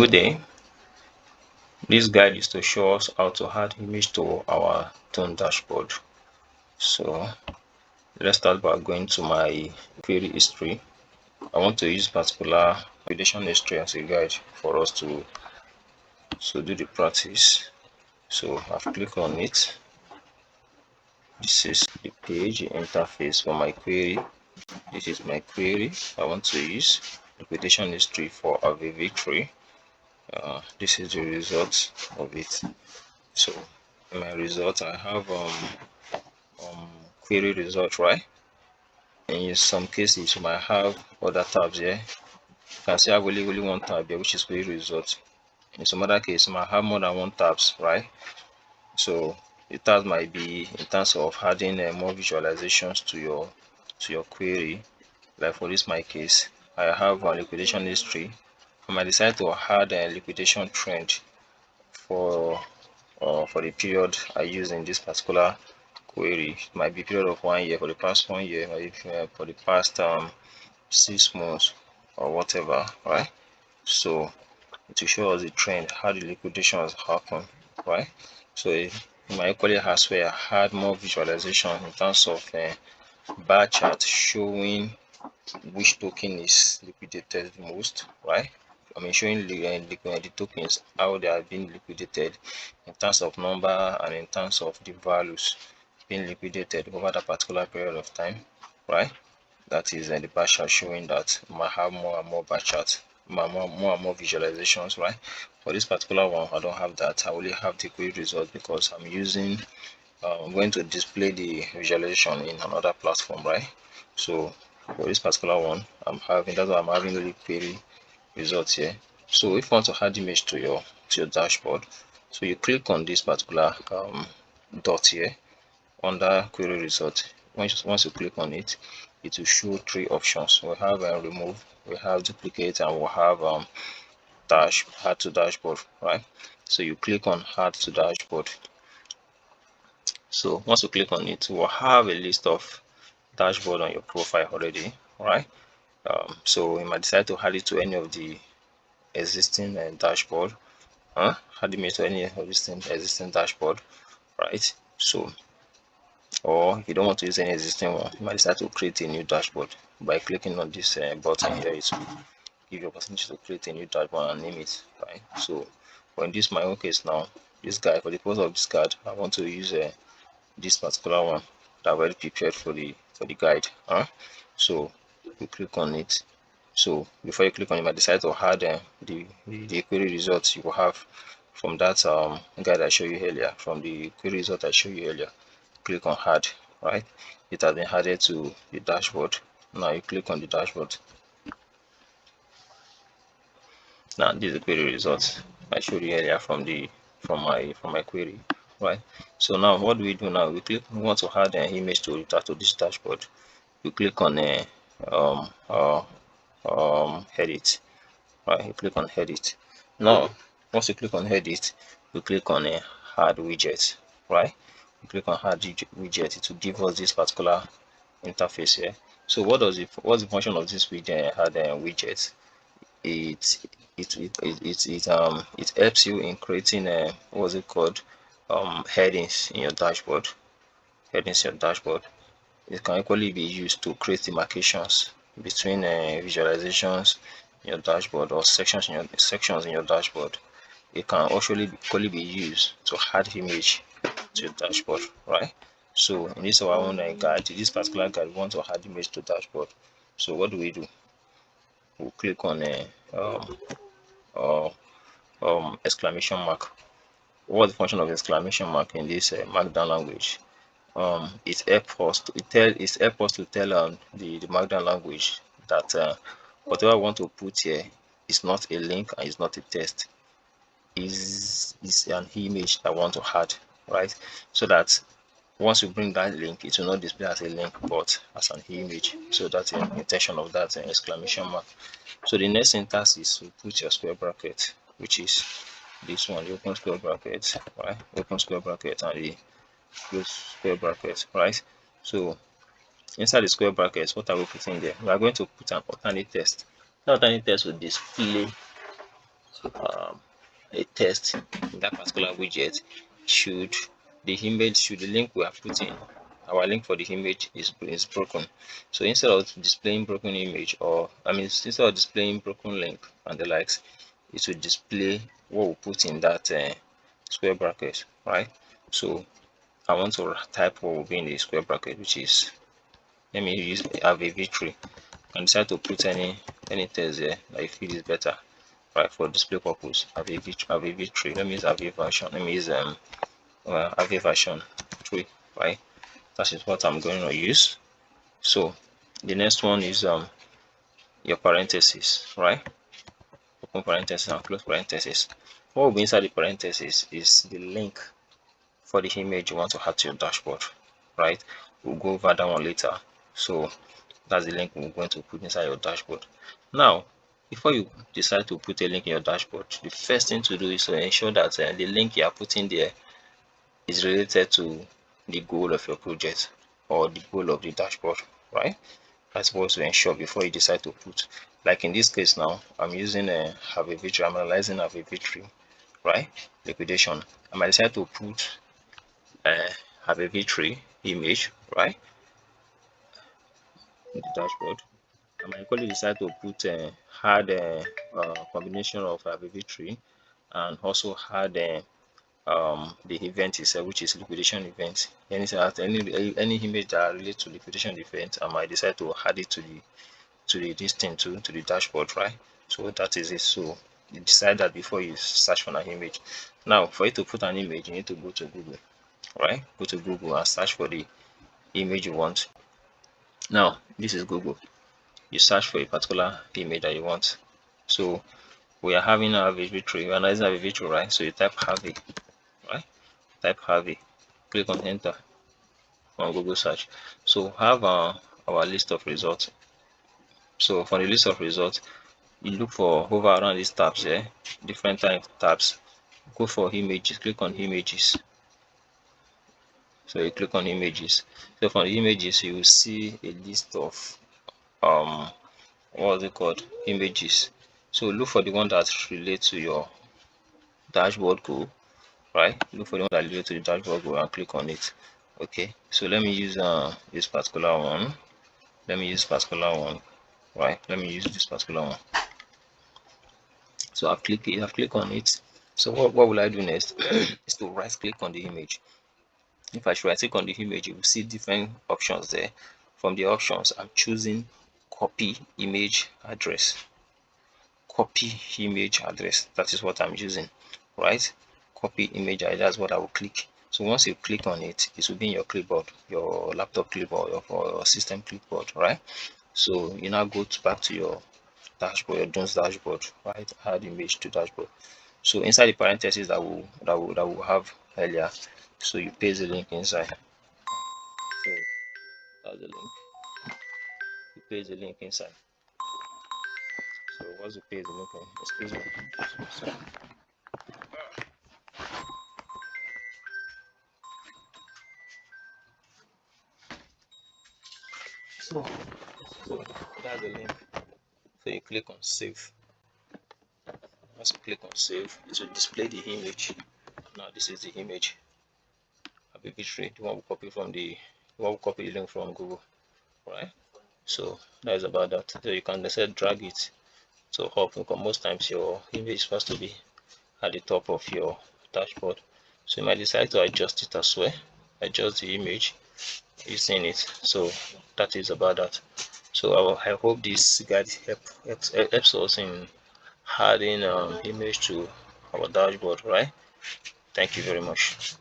Good day. This guide is to show us how to add image to our Dune dashboard. So let's start by going to my query history. I want to use particular validation history as a guide for us to do the practice. So I've clicked on it. This is the page interface for my query. This is my query. I want to use liquidation history for a victory. This is the result of it. So in my result, I have query result, right? And in some cases, you might have other tabs here. You can see I have only one tab here, which is query result. In some other cases, you might have more than one tabs, right? So the tabs might be in terms of adding more visualizations to your query. Like for this my case, I have a liquidation history. I might decide to add a liquidation trend for the period I use in this particular query. It might be period of 1 year, for the past 1 year, or for the past 6 months or whatever, right? So to show us the trend, how the liquidations happen, right? So it might equally as well add more visualization in terms of bar chart showing which token is liquidated the most, right? I mean, showing the tokens, how they are being liquidated in terms of number and in terms of the values being liquidated over that particular period of time, right? That is the bar chart showing that might have more and more bar charts, more and more visualizations, right? For this particular one, I don't have that. I only have the query result because I'm going to display the visualization in another platform, right? So for this particular one, that's why I'm having the query results here. So if you want to add image to your dashboard, so you click on this particular dot here under query result. Once you click on it, it will show 3 options. We have remove, we have duplicate, and we have add to dashboard, right? So you click on add to dashboard. So once you click on it, we'll have a list of dashboard on your profile already, right? So you might decide to add it to any of the existing dashboard, add it to any existing dashboard, right? So, or if you don't want to use any existing one, you might decide to create a new dashboard by clicking on this button here. It will give you opportunity to create a new dashboard and name it, right? So for in this my own case now, this guy, for the purpose of this card, I want to use this particular one that I've already prepared for the guide. So you click on it. So before you click on it, you might decide to add the query results you will have from that guide I showed you earlier, from the query result I showed you earlier. Click on add, right? It has been added to the dashboard. Now you click on the dashboard. Now this is the query results I showed you earlier from my query, right? So now what do we do now? We want to add an image to this dashboard. You click on edit, right? You click on edit. Now once you click on edit, you click on add widget, right? You click on add widget. It will give us this particular interface here. So what's the function of this widget? Add widget. It helps you in creating what's it called, headings in your dashboard. It can equally be used to create demarcations between visualizations in your dashboard or sections in your dashboard. It can also equally be used to add image to your dashboard, right? So in this our own guide, this particular guide, we want to add image to dashboard. So what do? We'll click on uh, exclamation mark. What's the function of exclamation mark in this Markdown language? It helps us to tell the Markdown language that whatever I want to put here is not a link and is not a text. Is an image I want to add, right? So that once you bring that link, it will not display as a link but as an image. So that's the intention of that exclamation mark. So the next syntax is to put your square bracket, which is this one, the open square bracket, right? Open square bracket and the close square bracket, right? So inside the square brackets, what are we putting there? We are going to put an alternate text. The alternate text will display um, a test in that particular widget, should the link we are putting, our link for the image is broken. So instead of displaying broken image, or instead of displaying broken link and the likes, it will display what we put in that square bracket, right? So I want to type what will be in the square bracket, which is, let me have a victory, and decide to put any text there that you feel is better, right, for display purpose. Have a victory. Let me use have a version. Let me use have a version 3, right? That is what I'm going to use. So the next one is your parentheses, right? Open parentheses and close parentheses. What will be inside the parentheses is the link for the image you want to add to your dashboard, right? We'll go over that one later. So that's the link we're going to put inside your dashboard. Now, before you decide to put a link in your dashboard, the first thing to do is to ensure that the link you are putting there is related to the goal of your project or the goal of the dashboard, right? That's what to ensure before you decide to put. Like in this case now, I'm using a have a victory. I'm analyzing have a victory, right? Liquidation. I might decide to put have a victory image, right? In the dashboard. I might equally decide to put add combination of have a victory and also add the event itself, which is liquidation event. Any image that relates to liquidation event, I might decide to add it to the this thing to the dashboard, right? So that is it. So you decide that before you search for an image. Now, for you to put an image, you need to go to Google, right? Go to Google and search for the image you want. Now, this is Google. You search for a particular image that you want. So we are having a victory. We are analyzing a victory, right? So you type Harvey, right? Type Harvey. Click on enter on Google search. So have our list of results. So for the list of results, you look for hover around these tabs here, different type tabs. Go for images, click on images. So you click on images. So from the images, you will see a list of what's it called, images. So look for the one that relates to your dashboard goal, right? Look for the one that relates to the dashboard goal and click on it. Okay, so let me use this particular one. Let me use particular one, right? Let me use this particular one. So I've clicked on it. So what will I do next is to right click on the image. If I should right click on the image, you will see different options there. From the options, I'm choosing copy image address. Copy image address, that is what I'm using, right? Copy image address, that's what I will click. So once you click on it, it will be in your clipboard, your laptop clipboard, or your system clipboard, right? So you now go back to your dashboard, your Dune's dashboard, right? Add image to dashboard. So inside the parentheses that will have earlier, so you paste the link inside. So that's the link. You paste the link inside. So once you paste the link, excuse me. So, so, so that's the link. So you click on save. Once you click on save, it will display the image. Now this is the image. Happy victory. The one we copy from the one we copy the link from Google, right? So that is about that. So you can just drag it to up, because most times your image is supposed to be at the top of your dashboard. So you might decide to adjust it as well. Adjust the image using it. So that is about that. So I hope this guide helps us in adding image to our dashboard, right? Thank you very much.